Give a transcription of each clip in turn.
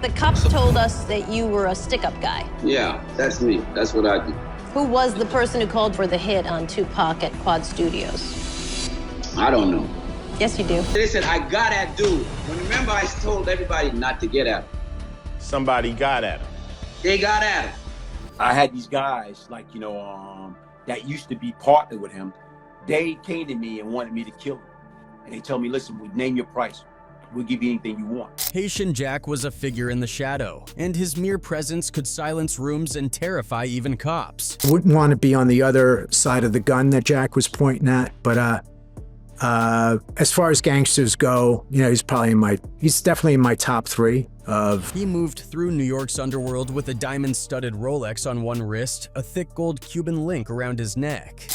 The cops told us that you were a stick-up guy. Yeah, that's me. That's what I do. Who was the person who called for the hit on Tupac at Quad Studios? I don't know. Yes, you do. Listen, I got at dude. Remember, I told everybody not to get at him. Somebody got at him. They got at him. I had these guys, like, that used to be partnered with him. They came to me and wanted me to kill him. And they told me, listen, we name your price. We'll give you anything you want. Haitian Jack was a figure in the shadow, and his mere presence could silence rooms and terrify even cops. Wouldn't want to be on the other side of the gun that Jack was pointing at, but as far as gangsters go, he's definitely in my top three of. He moved through New York's underworld with a diamond-studded Rolex on one wrist, a thick gold Cuban link around his neck.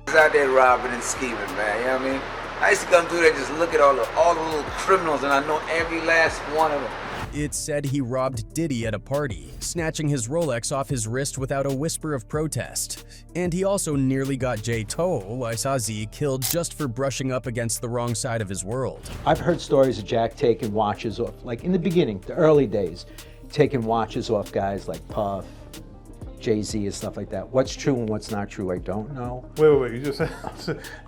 I was out there robbing and scheming, man, you know what I mean? I used to come through there and just look at all the little criminals, and I know every last one of them. It's said he robbed Diddy at a party, snatching his Rolex off his wrist without a whisper of protest. And he also nearly got J. Toll, YZ, killed just for brushing up against the wrong side of his world. I've heard stories of Jack taking watches off, like in the beginning, the early days, taking watches off guys like Puff, Jay-Z and stuff like that. What's true and what's not true, I don't know. Wait, you just said,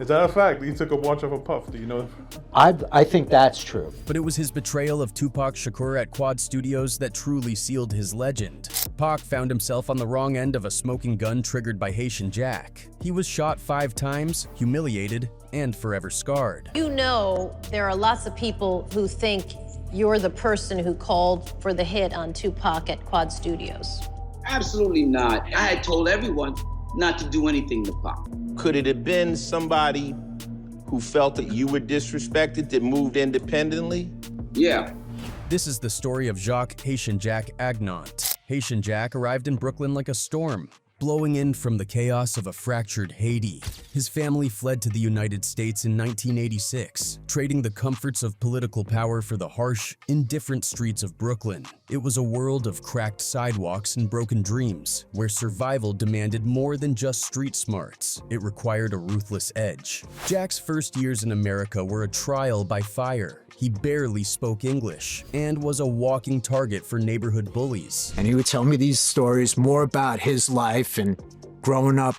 is that a fact? You took a watch off a Puff, do you know? I think that's true. But it was his betrayal of Tupac Shakur at Quad Studios that truly sealed his legend. Pac found himself on the wrong end of a smoking gun triggered by Haitian Jack. He was shot 5 times, humiliated, and forever scarred. You know there are lots of people who think you're the person who called for the hit on Tupac at Quad Studios. Absolutely not. I had told everyone not to do anything to Pac. Could it have been somebody who felt that you were disrespected that moved independently? Yeah. This is the story of Jacques Haitian Jack Agnant. Haitian Jack arrived in Brooklyn like a storm, blowing in from the chaos of a fractured Haiti. His family fled to the United States in 1986, trading the comforts of political power for the harsh, indifferent streets of Brooklyn. It was a world of cracked sidewalks and broken dreams, where survival demanded more than just street smarts. It required a ruthless edge. Jack's first years in America were a trial by fire. He barely spoke English and was a walking target for neighborhood bullies. And he would tell me these stories more about his life and growing up,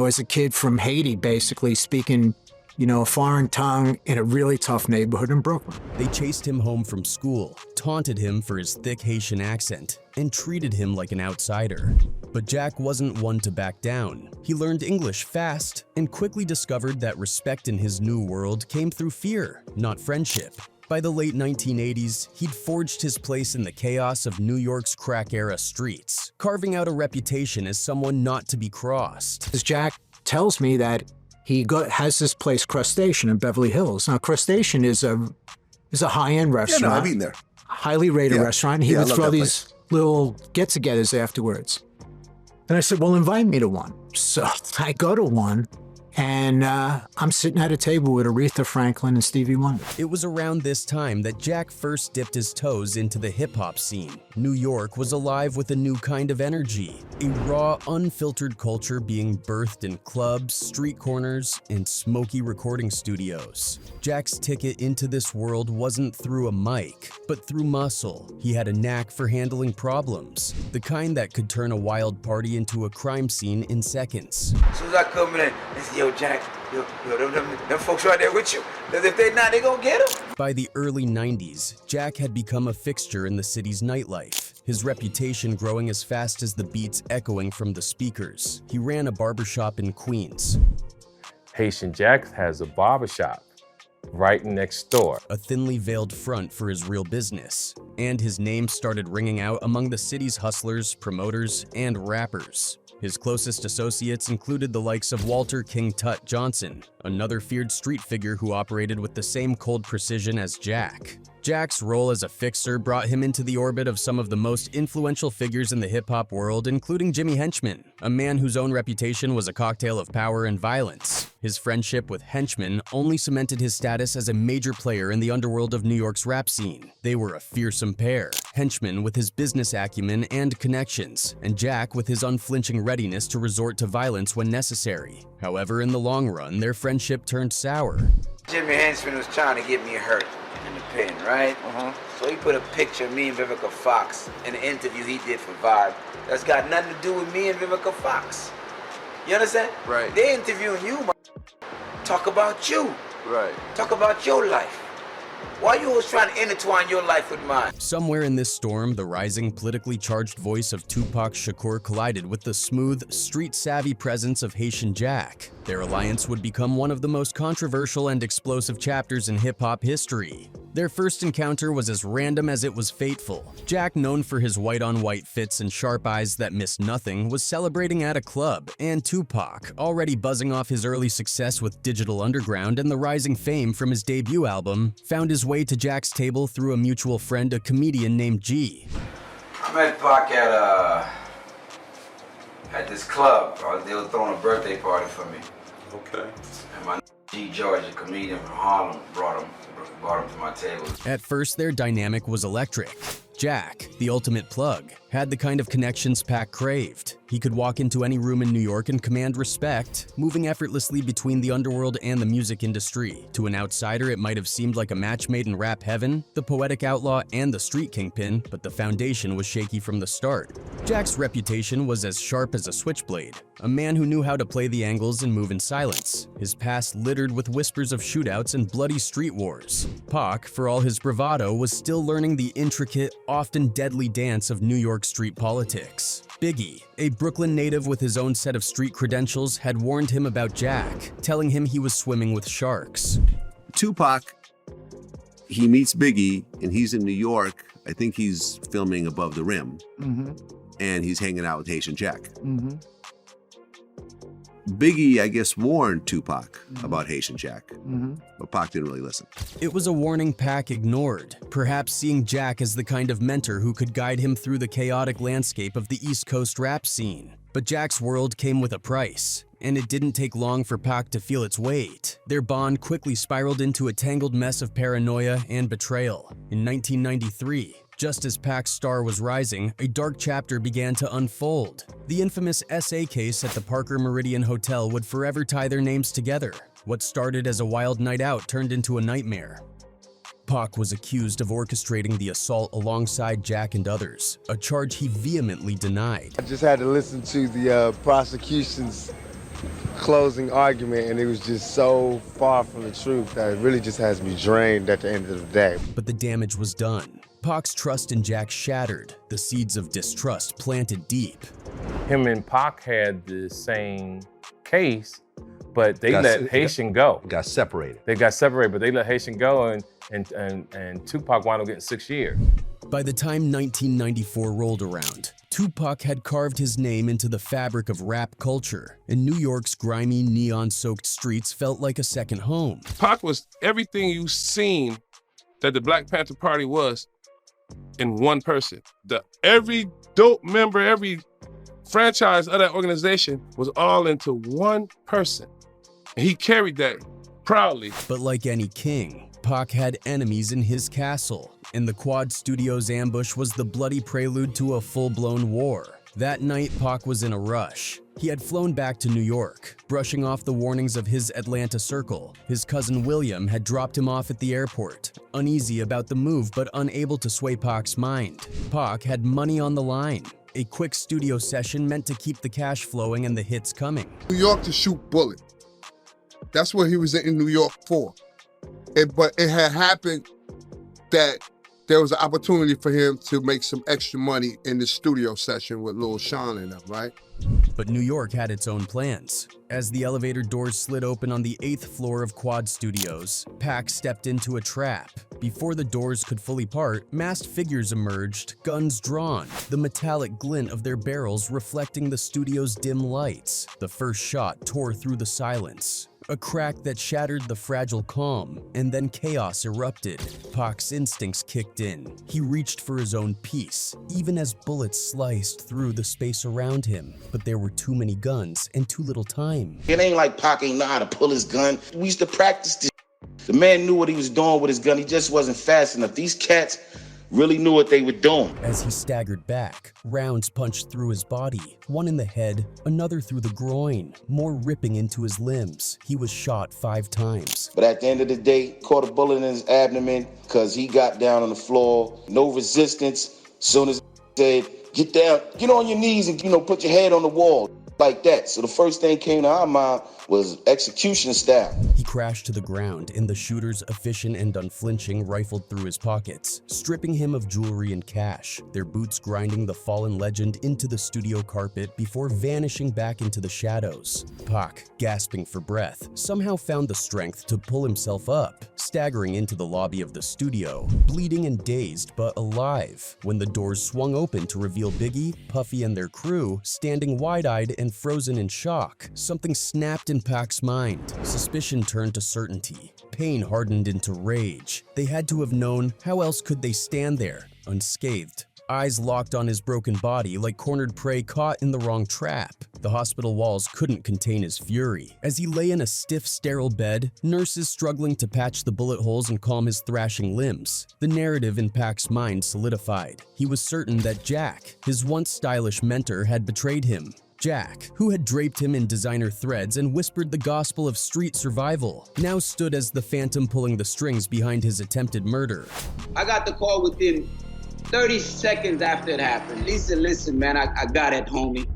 as a kid from Haiti, basically speaking, a foreign tongue in a really tough neighborhood in Brooklyn. They chased him home from school, taunted him for his thick Haitian accent, and treated him like an outsider. But Jack wasn't one to back down. He learned English fast and quickly discovered that respect in his new world came through fear, not friendship. By the late 1980s, he'd forged his place in the chaos of New York's crack-era streets, carving out a reputation as someone not to be crossed. As Jack tells me that he has this place, Crustacean, in Beverly Hills. Now, Crustacean is a high-end restaurant. Yeah, no, I've eaten there. Highly rated restaurant. He would throw these little get-togethers afterwards. And I said, well, invite me to one. So I go to one, and I'm sitting at a table with Aretha Franklin and Stevie Wonder. It was around this time that Jack first dipped his toes into the hip-hop scene. New York was alive with a new kind of energy, a raw, unfiltered culture being birthed in clubs, street corners, and smoky recording studios. Jack's ticket into this world wasn't through a mic, but through muscle. He had a knack for handling problems, the kind that could turn a wild party into a crime scene in seconds. As soon as I come in, they say, yo, Jack, them folks right there with you. Because if they're not, they gonna get them. By the early 90s, Jack had become a fixture in the city's nightlife, his reputation growing as fast as the beats echoing from the speakers. He ran a barbershop in Queens. Haitian Jack has a barbershop right next door. A thinly veiled front for his real business, and his name started ringing out among the city's hustlers, promoters, and rappers. His closest associates included the likes of Walter King Tut Johnson, another feared street figure who operated with the same cold precision as Jack. Jack's role as a fixer brought him into the orbit of some of the most influential figures in the hip-hop world, including Jimmy Henchman, a man whose own reputation was a cocktail of power and violence. His friendship with Henchman only cemented his status as a major player in the underworld of New York's rap scene. They were a fearsome pair, Henchman with his business acumen and connections, and Jack with his unflinching readiness to resort to violence when necessary. However, in the long run, their friendship turned sour. Jimmy Henchman was trying to get me hurt. Kingpin, right? So he put a picture of me and Vivica Fox in an interview he did for Vibe. That's got nothing to do with me and Vivica Fox. You understand? Right. They interviewing you, talk about you. Right. Talk about your life. Why are you always trying to intertwine your life with mine? Somewhere in this storm, the rising, politically charged voice of Tupac Shakur collided with the smooth, street-savvy presence of Haitian Jack. Their alliance would become one of the most controversial and explosive chapters in hip-hop history. Their first encounter was as random as it was fateful. Jack, known for his white-on-white fits and sharp eyes that missed nothing, was celebrating at a club, and Tupac, already buzzing off his early success with Digital Underground and the rising fame from his debut album, found his way to Jack's table through a mutual friend, a comedian named G. I met Pac at this club. They were throwing a birthday party for me. Okay. And my G George, a comedian from Harlem, brought him to my table. At first, their dynamic was electric. Jack, the ultimate plug, had the kind of connections Pac craved. He could walk into any room in New York and command respect, moving effortlessly between the underworld and the music industry. To an outsider, it might have seemed like a match made in rap heaven, the poetic outlaw and the street kingpin, but the foundation was shaky from the start. Jack's reputation was as sharp as a switchblade, a man who knew how to play the angles and move in silence, his past littered with whispers of shootouts and bloody street wars. Pac, for all his bravado, was still learning the intricate, often deadly dance of New York street politics. Biggie, a Brooklyn native with his own set of street credentials, had warned him about Jack, telling him he was swimming with sharks. Tupac, he meets Biggie, and he's in New York. I think he's filming Above the Rim, and he's hanging out with Haitian Jack. Biggie, I guess, warned Tupac about Haitian Jack, but Pac didn't really listen. It was a warning Pac ignored, perhaps seeing Jack as the kind of mentor who could guide him through the chaotic landscape of the East Coast rap scene. But Jack's world came with a price, and it didn't take long for Pac to feel its weight. Their bond quickly spiraled into a tangled mess of paranoia and betrayal. In 1993, just as Pac's star was rising, a dark chapter began to unfold. The infamous SA case at the Parker Meridian Hotel would forever tie their names together. What started as a wild night out turned into a nightmare. Pac was accused of orchestrating the assault alongside Jack and others, a charge he vehemently denied. I just had to listen to the prosecution's closing argument, and it was just so far from the truth that it really just has me drained at the end of the day. But the damage was done. Pac's trust in Jack shattered, the seeds of distrust planted deep. Him and Pac had the same case, but they let Haitian go. Got separated. They got separated, but they let Haitian go, and Tupac wound up getting 6 years. By the time 1994 rolled around, Tupac had carved his name into the fabric of rap culture, and New York's grimy, neon-soaked streets felt like a second home. Pac was everything you've seen that the Black Panther Party was in one person. Every dope member, every franchise of that organization was all into one person. And he carried that proudly. But like any king, Pac had enemies in his castle, and the Quad Studios ambush was the bloody prelude to a full-blown war. That night, Pac was in a rush. He had flown back to New York, brushing off the warnings of his Atlanta circle. His cousin William had dropped him off at the airport, uneasy about the move but unable to sway Pac's mind. Pac had money on the line, a quick studio session meant to keep the cash flowing and the hits coming. New York to shoot bullet. That's what he was in New York for. But it had happened that there was an opportunity for him to make some extra money in the studio session with Lil Sean and them, right? But New York had its own plans. As the elevator doors slid open on the 8th floor of Quad Studios, Pac stepped into a trap. Before the doors could fully part, masked figures emerged, guns drawn, the metallic glint of their barrels reflecting the studio's dim lights. The first shot tore through the silence. A crack that shattered the fragile calm, and then chaos erupted. Pac's instincts kicked in. He reached for his own peace, even as bullets sliced through the space around him. But there were too many guns and too little time. It ain't like Pac ain't know how to pull his gun. We used to practice this. The man knew what he was doing with his gun. He just wasn't fast enough. These cats really knew what they were doing. As he staggered back, rounds punched through his body, one in the head, another through the groin, more ripping into his limbs. He was shot 5 times. But at the end of the day, caught a bullet in his abdomen because he got down on the floor, no resistance. Soon as he said, get down, get on your knees and, put your head on the wall. Like that. So the first thing came to our mind was execution style. He crashed to the ground, and the shooters, efficient and unflinching, rifled through his pockets, stripping him of jewelry and cash, their boots grinding the fallen legend into the studio carpet before vanishing back into the shadows. Pac, gasping for breath, somehow found the strength to pull himself up, staggering into the lobby of the studio, bleeding and dazed but alive, when the doors swung open to reveal Biggie, Puffy, and their crew standing wide-eyed and frozen in shock. Something snapped in Pac's mind. Suspicion turned to certainty. Pain hardened into rage. They had to have known. How else could they stand there, unscathed? Eyes locked on his broken body like cornered prey caught in the wrong trap. The hospital walls couldn't contain his fury. As he lay in a stiff, sterile bed, nurses struggling to patch the bullet holes and calm his thrashing limbs, the narrative in Pac's mind solidified. He was certain that Jack, his once stylish mentor, had betrayed him. Jack, who had draped him in designer threads and whispered the gospel of street survival, now stood as the phantom pulling the strings behind his attempted murder. I got the call within 30 seconds after it happened. He said, listen, man, I got it, homie,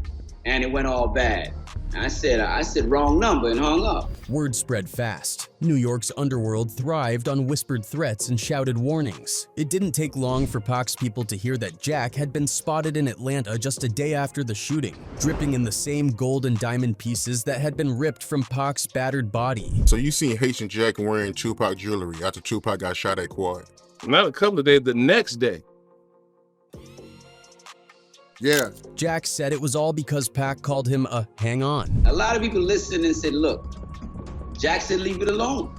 and it went all bad. And I said wrong number and hung up. Word spread fast. New York's underworld thrived on whispered threats and shouted warnings. It didn't take long for Pac's people to hear that Jack had been spotted in Atlanta just a day after the shooting, dripping in the same gold and diamond pieces that had been ripped from Pac's battered body. So you seen Haitian Jack wearing Tupac jewelry after Tupac got shot at Quad? Not a couple of days, the next day. Yeah. Jack said it was all because Pac called him a hang-on. A lot of people listened and said, look, Jack said leave it alone.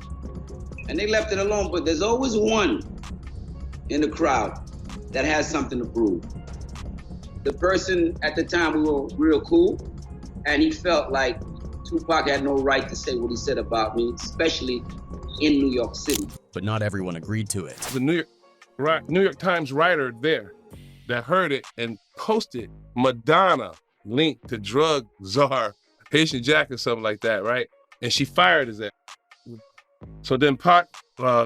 And they left it alone, but there's always one in the crowd that has something to prove. The person at the time, we were real cool, and he felt like Tupac had no right to say what he said about me, especially in New York City. But not everyone agreed to it. The New York Times writer there that heard it and posted Madonna linked to drug czar Haitian Jack or something like that, right? And she fired his ass. So then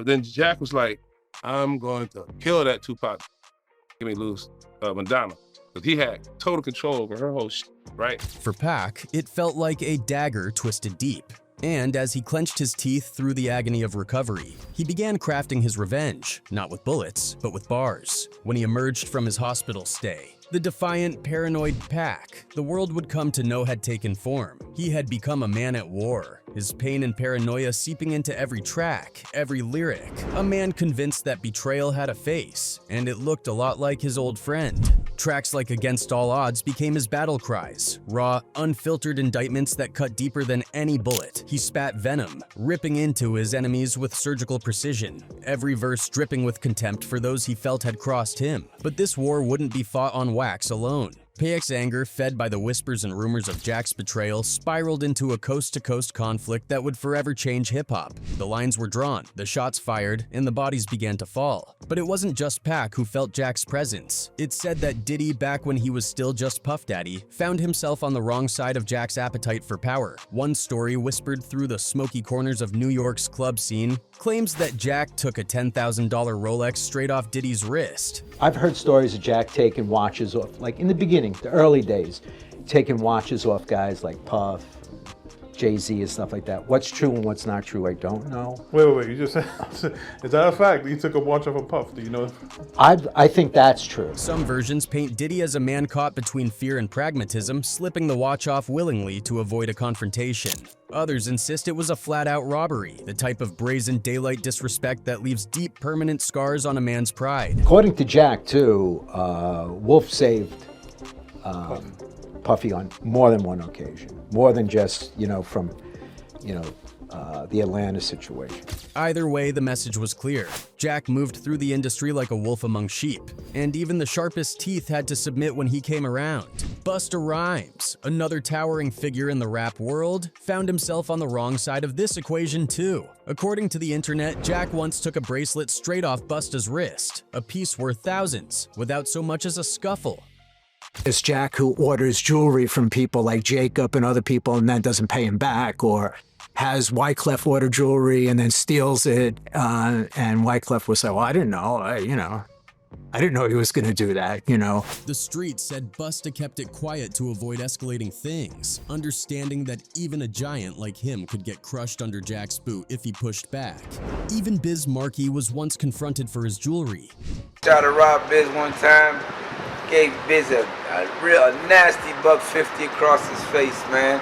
then Jack was like, I'm going to kill that Tupac. Give me loose Madonna. Because he had total control over her whole shit, right? For Pac, it felt like a dagger twisted deep. And as he clenched his teeth through the agony of recovery, he began crafting his revenge, not with bullets, but with bars. When he emerged from his hospital stay, the defiant, paranoid Pac the world would come to know had taken form. He had become a man at war, his pain and paranoia seeping into every track, every lyric. A man convinced that betrayal had a face, and it looked a lot like his old friend. Tracks like Against All Odds became his battle cries, raw, unfiltered indictments that cut deeper than any bullet. He spat venom, ripping into his enemies with surgical precision, every verse dripping with contempt for those he felt had crossed him. But this war wouldn't be fought on wax alone. Pac's anger, fed by the whispers and rumors of Jack's betrayal, spiraled into a coast-to-coast conflict that would forever change hip-hop. The lines were drawn, the shots fired, and the bodies began to fall. But it wasn't just Pac who felt Jack's presence. It's said that Diddy, back when he was still just Puff Daddy, found himself on the wrong side of Jack's appetite for power. One story, whispered through the smoky corners of New York's club scene, claims that Jack took a $10,000 Rolex straight off Diddy's wrist. I've heard stories of Jack taking watches off, like in the beginning, the early days, taking watches off guys like Puff, Jay-Z and stuff like that. What's true and what's not true, I don't know. Wait, you just said, is that a fact? You took a watch off a Puff, do you know? I think that's true. Some versions paint Diddy as a man caught between fear and pragmatism, slipping the watch off willingly to avoid a confrontation. Others insist it was a flat-out robbery, the type of brazen daylight disrespect that leaves deep, permanent scars on a man's pride. According to Jack, too, Wolf saved Puffy on more than one occasion. More than just, from, the Atlanta situation. Either way, the message was clear. Jack moved through the industry like a wolf among sheep, and even the sharpest teeth had to submit when he came around. Busta Rhymes, another towering figure in the rap world, found himself on the wrong side of this equation too. According to the internet, Jack once took a bracelet straight off Busta's wrist, a piece worth thousands, without so much as a scuffle. It's Jack who orders jewelry from people like Jacob and other people and then doesn't pay him back, or has Wyclef order jewelry and then steals it, and Wyclef will say, well, I didn't know, I didn't know he was going to do that, The streets said Busta kept it quiet to avoid escalating things, understanding that even a giant like him could get crushed under Jack's boot if he pushed back. Even Biz Markie was once confronted for his jewelry. Tried to rob Biz one time, gave Biz a real nasty $150 across his face, man,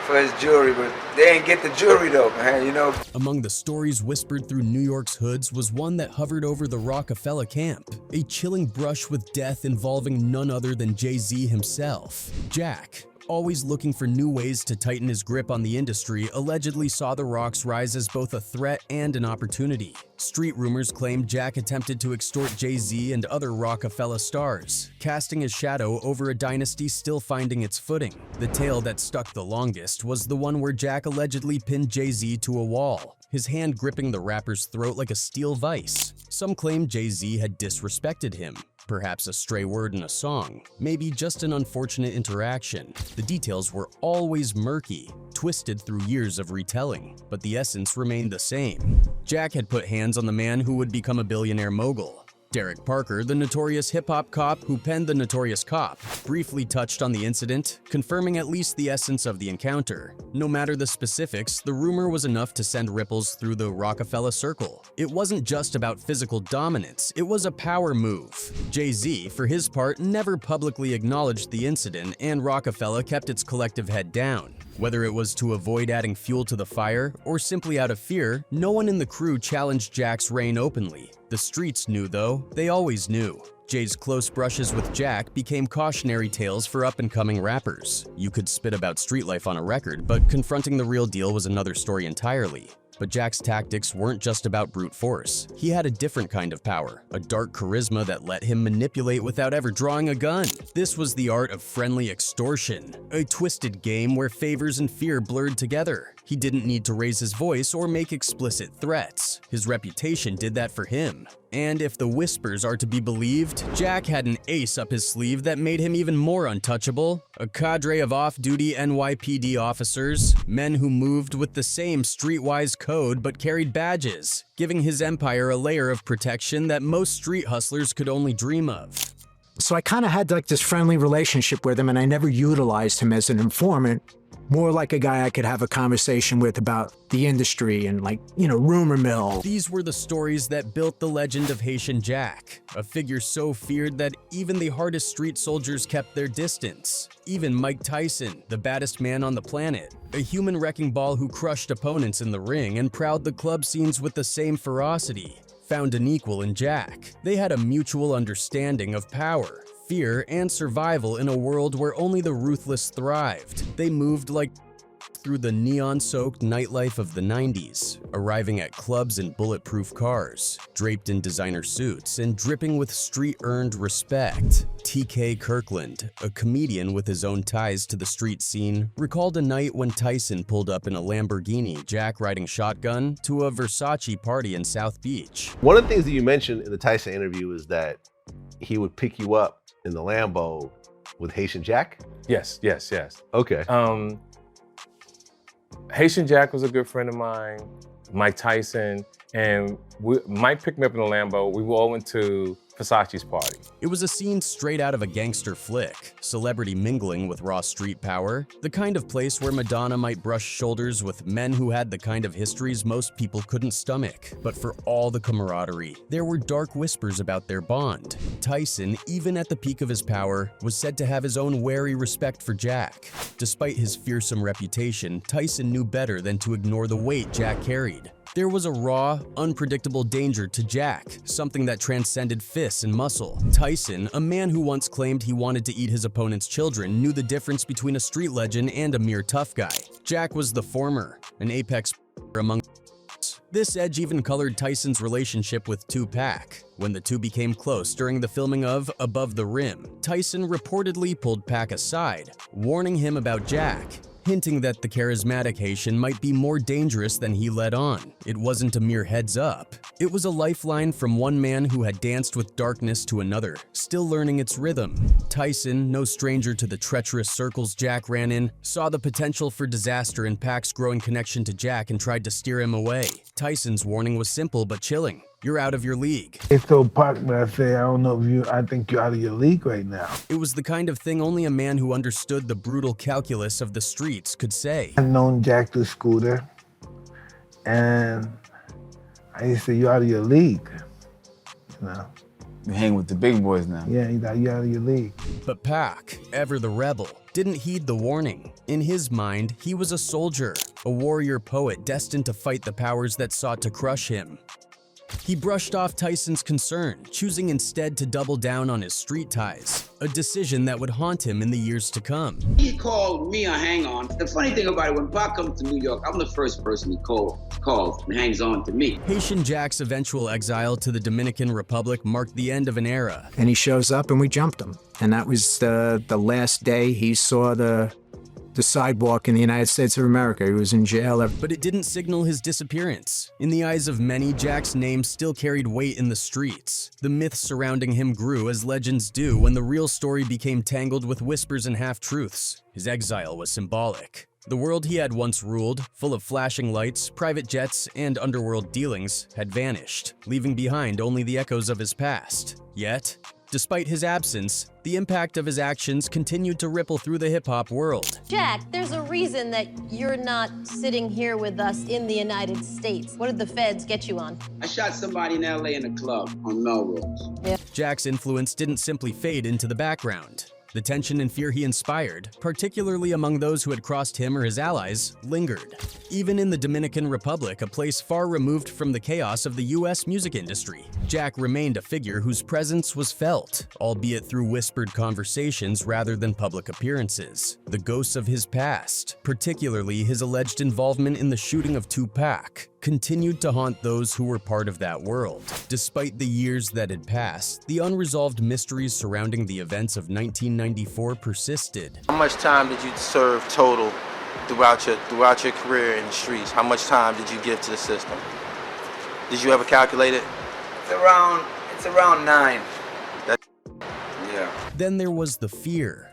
for his jewelry, but they ain't get the jewelry though, man, Among the stories whispered through New York's hoods was one that hovered over the Rockefeller camp, a chilling brush with death involving none other than Jay-Z himself. Jack, always looking for new ways to tighten his grip on the industry, allegedly saw the Rocks rise as both a threat and an opportunity. Street rumors claimed Jack attempted to extort Jay-Z and other Rockefeller stars, casting his shadow over a dynasty still finding its footing. The tale that stuck the longest was the one where Jack allegedly pinned Jay-Z to a wall, his hand gripping the rapper's throat like a steel vice. Some claimed Jay-Z had disrespected him, perhaps a stray word in a song, maybe just an unfortunate interaction. The details were always murky, twisted through years of retelling, but the essence remained the same. Jack had put hands on the man who would become a billionaire mogul. Derek Parker, the notorious hip-hop cop who penned The Notorious Cop, briefly touched on the incident, confirming at least the essence of the encounter. No matter the specifics, the rumor was enough to send ripples through the Rockefeller circle. It wasn't just about physical dominance, it was a power move. Jay-Z, for his part, never publicly acknowledged the incident, and Rockefeller kept its collective head down. Whether it was to avoid adding fuel to the fire, or simply out of fear, no one in the crew challenged Jack's reign openly. The streets knew though, they always knew. Jay's close brushes with Jack became cautionary tales for up-and-coming rappers. You could spit about street life on a record, but confronting the real deal was another story entirely. But Jack's tactics weren't just about brute force. He had a different kind of power, a dark charisma that let him manipulate without ever drawing a gun. This was the art of friendly extortion, a twisted game where favors and fear blurred together. He didn't need to raise his voice or make explicit threats. His reputation did that for him. And if the whispers are to be believed, Jack had an ace up his sleeve that made him even more untouchable. A cadre of off-duty NYPD officers, men who moved with the same streetwise code but carried badges, giving his empire a layer of protection that most street hustlers could only dream of. So I kind of had like this friendly relationship with him, and I never utilized him as an informant. More like a guy I could have a conversation with about the industry and rumor mill. These were the stories that built the legend of Haitian Jack, a figure so feared that even the hardest street soldiers kept their distance. Even Mike Tyson, the baddest man on the planet, a human wrecking ball who crushed opponents in the ring and prowled the club scenes with the same ferocity, found an equal in Jack. They had a mutual understanding of power, fear, and survival in a world where only the ruthless thrived. They moved like through the neon-soaked nightlife of the 90s, arriving at clubs in bulletproof cars, draped in designer suits, and dripping with street-earned respect. TK Kirkland, a comedian with his own ties to the street scene, recalled a night when Tyson pulled up in a Lamborghini, Jack riding shotgun, to a Versace party in South Beach. One of the things that you mentioned in the Tyson interview is that he would pick you up in the Lambo with Haitian Jack? Yes. Okay. Haitian Jack was a good friend of mine, Mike Tyson, and Mike picked me up in the Lambo. We all went to Versace's party. It was a scene straight out of a gangster flick, celebrity mingling with raw street power, the kind of place where Madonna might brush shoulders with men who had the kind of histories most people couldn't stomach. But for all the camaraderie, there were dark whispers about their bond. Tyson, even at the peak of his power, was said to have his own wary respect for Jack. Despite his fearsome reputation, Tyson knew better than to ignore the weight Jack carried. There was a raw, unpredictable danger to Jack, something that transcended fists and muscle. Tyson, a man who once claimed he wanted to eat his opponent's children, knew the difference between a street legend and a mere tough guy. Jack was the former, an apex among. This edge even colored Tyson's relationship with Tupac. When the two became close during the filming of Above the Rim, Tyson reportedly pulled Pac aside, warning him about Jack, hinting that the charismatic Haitian might be more dangerous than he let on. It wasn't a mere heads up. It was a lifeline from one man who had danced with darkness to another, still learning its rhythm. Tyson, no stranger to the treacherous circles Jack ran in, saw the potential for disaster in Pac's growing connection to Jack and tried to steer him away. Tyson's warning was simple but chilling. You're out of your league. They told Pac, I say, I don't know if I think you're out of your league right now. It was the kind of thing only a man who understood the brutal calculus of the streets could say. I've known Jack through Scooter, and I used to say, you're out of your league. You know? You hang with the big boys now. Yeah, you're out of your league. But Pac, ever the rebel, didn't heed the warning. In his mind, he was a soldier, a warrior poet destined to fight the powers that sought to crush him. He brushed off Tyson's concern, choosing instead to double down on his street ties, a decision that would haunt him in the years to come. He called me a hang-on. The funny thing about it, when Pac comes to New York, I'm the first person he calls and hangs on to me. Haitian Jack's eventual exile to the Dominican Republic marked the end of an era. And he shows up and we jumped him. And that was the last day he saw the sidewalk in the United States of America. He was in jail. But it didn't signal his disappearance. In the eyes of many, Jack's name still carried weight in the streets. The myths surrounding him grew as legends do when the real story became tangled with whispers and half-truths. His exile was symbolic. The world he had once ruled, full of flashing lights, private jets, and underworld dealings, had vanished, leaving behind only the echoes of his past. Yet, despite his absence, the impact of his actions continued to ripple through the hip-hop world. Jack, there's a reason that you're not sitting here with us in the United States. What did the feds get you on? I shot somebody in LA in a club on Melrose. Yeah. Jack's influence didn't simply fade into the background. The tension and fear he inspired, particularly among those who had crossed him or his allies, lingered. Even in the Dominican Republic, a place far removed from the chaos of the US music industry, Jack remained a figure whose presence was felt, albeit through whispered conversations rather than public appearances. The ghosts of his past, particularly his alleged involvement in the shooting of Tupac, continued to haunt those who were part of that world. Despite the years that had passed, the unresolved mysteries surrounding the events of 1994 persisted. How much time did you serve total throughout your career in the streets? How much time did you give to the system? Did you ever calculate it? It's around 9. Yeah. Then there was the fear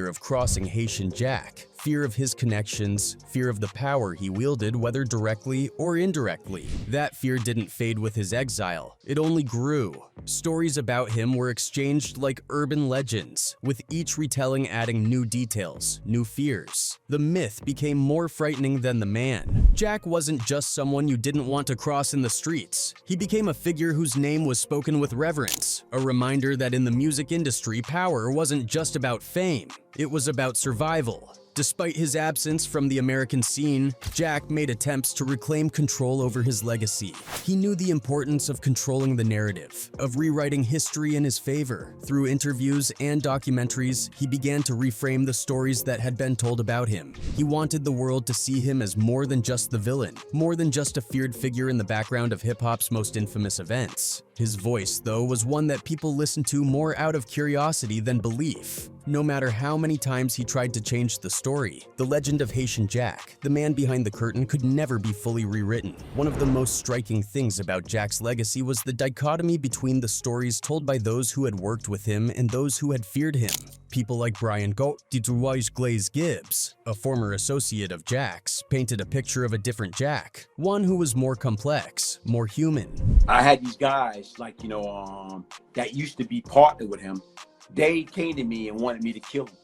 of crossing Haitian Jack, fear of his connections, fear of the power he wielded, whether directly or indirectly. That fear didn't fade with his exile, it only grew. Stories about him were exchanged like urban legends, with each retelling adding new details, new fears. The myth became more frightening than the man. Jack wasn't just someone you didn't want to cross in the streets. He became a figure whose name was spoken with reverence, a reminder that in the music industry, power wasn't just about fame, it was about survival. Despite his absence from the American scene, Jack made attempts to reclaim control over his legacy. He knew the importance of controlling the narrative, of rewriting history in his favor. Through interviews and documentaries, he began to reframe the stories that had been told about him. He wanted the world to see him as more than just the villain, more than just a feared figure in the background of hip-hop's most infamous events. His voice, though, was one that people listened to more out of curiosity than belief. No matter how many times he tried to change the story, the legend of Haitian Jack, the man behind the curtain, could never be fully rewritten. One of the most striking things about Jack's legacy was the dichotomy between the stories told by those who had worked with him and those who had feared him. People like Brian Glaze Gibbs, a former associate of Jack's, painted a picture of a different Jack, one who was more complex, more human. I had these guys that used to be partnered with him. They came to me and wanted me to kill him.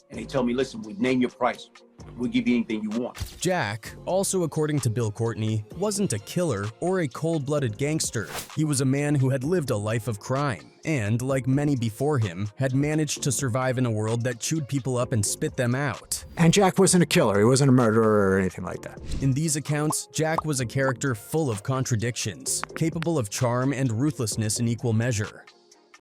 And they told me, listen, we name your price. We'll give you anything you want. Jack, also according to Bill Courtney, wasn't a killer or a cold-blooded gangster. He was a man who had lived a life of crime and, like many before him, had managed to survive in a world that chewed people up and spit them out. And Jack wasn't a killer. He wasn't a murderer or anything like that. In these accounts, Jack was a character full of contradictions, capable of charm and ruthlessness in equal measure.